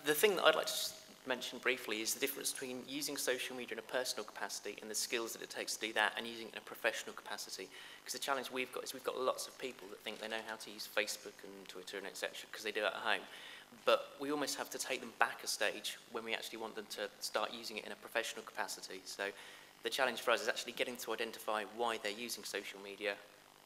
The thing that I'd like to mention briefly is the difference between using social media in a personal capacity and the skills that it takes to do that, and using it in a professional capacity. Because the challenge we've got is we've got lots of people that think they know how to use Facebook and Twitter and etc. because they do it at home. But we almost have to take them back a stage when we actually want them to start using it in a professional capacity. So the challenge for us is actually getting to identify why they're using social media,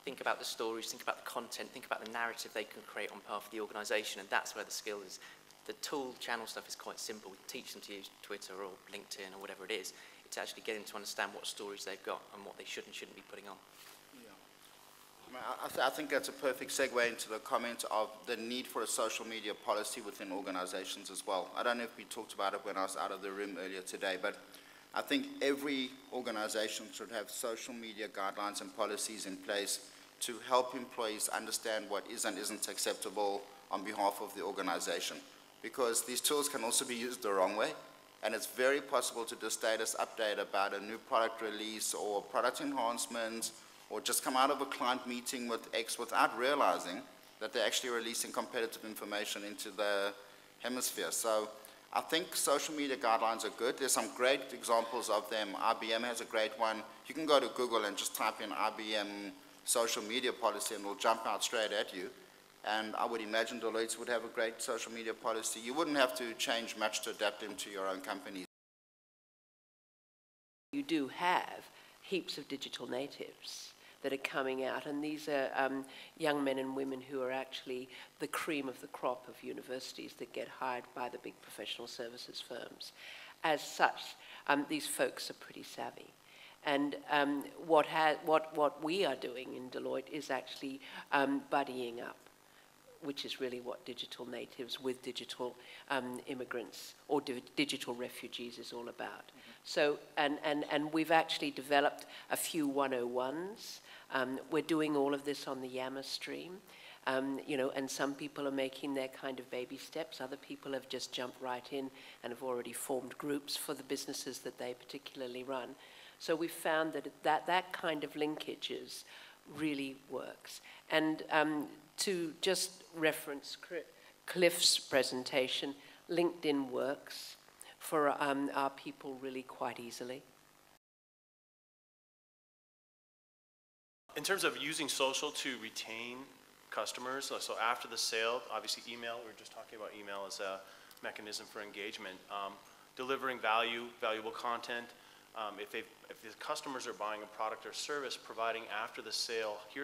think about the stories, think about the content, think about the narrative they can create on behalf of the organisation, and that's where the skill is. The tool channel stuff is quite simple. We teach them to use Twitter or LinkedIn or whatever it is. It's actually getting to understand what stories they've got and what they should and shouldn't be putting on. Yeah. I think that's a perfect segue into the comment of the need for a social media policy within organizations as well. I don't know if we talked about it when I was out of the room earlier today, but I think every organization should have social media guidelines and policies in place to help employees understand what is and isn't acceptable on behalf of the organization. Because these tools can also be used the wrong way, and it's very possible to do a status update about a new product release or product enhancement, or just come out of a client meeting with X without realizing that they're actually releasing competitive information into the hemisphere. So I think social media guidelines are good. There's some great examples of them. IBM has a great one. You can go to Google and just type in IBM social media policy and it'll jump out straight at you. And I would imagine Deloitte would have a great social media policy. You wouldn't have to change much to adapt them to your own company. You do have heaps of digital natives that are coming out, and these are young men and women who are actually the cream of the crop of universities that get hired by the big professional services firms. As such, these folks are pretty savvy. And what we are doing in Deloitte is actually buddying up, which is really what digital natives with digital immigrants or digital refugees is all about. So, and we've actually developed a few 101s. We're doing all of this on the Yammer stream, you know, and some people are making their kind of baby steps. Other people have just jumped right in and have already formed groups for the businesses that they particularly run. So we've found that kind of linkages really works. And to just reference Cliff's presentation, LinkedIn works for our people really quite easily. In terms of using social to retain customers, so after the sale, obviously email, we were just talking about email as a mechanism for engagement, delivering valuable content. If the customers are buying a product or service, providing after the sale, here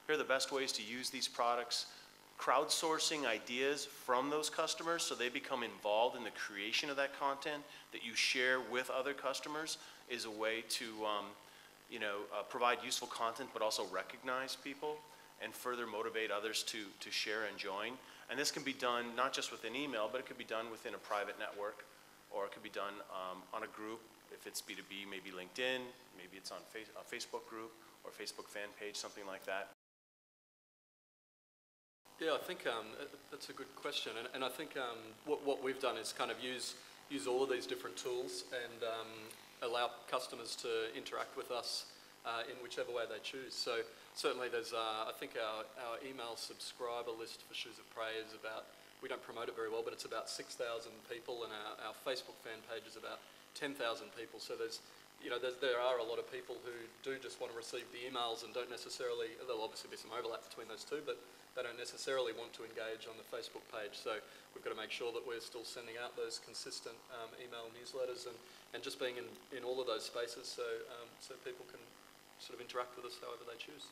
are the best ways to use these products, crowdsourcing ideas from those customers so they become involved in the creation of that content that you share with other customers is a way to provide useful content but also recognize people and further motivate others to share and join. And this can be done not just within email, but it could be done within a private network, or it could be done on a group. If it's B2B, maybe LinkedIn, maybe it's on a Facebook group or Facebook fan page, something like that. Yeah, I think that's a good question, and I think what we've done is kind of use all of these different tools and allow customers to interact with us in whichever way they choose. So certainly there's, I think our email subscriber list for Shoes of Prey is about, we don't promote it very well, but it's about 6,000 people, and our Facebook fan page is about 10,000 people. So there are a lot of people who do just want to receive the emails and don't necessarily, there'll obviously be some overlap between those two, but they don't necessarily want to engage on the Facebook page. So we've got to make sure that we're still sending out those consistent email newsletters and just being in all of those spaces so people can sort of interact with us however they choose.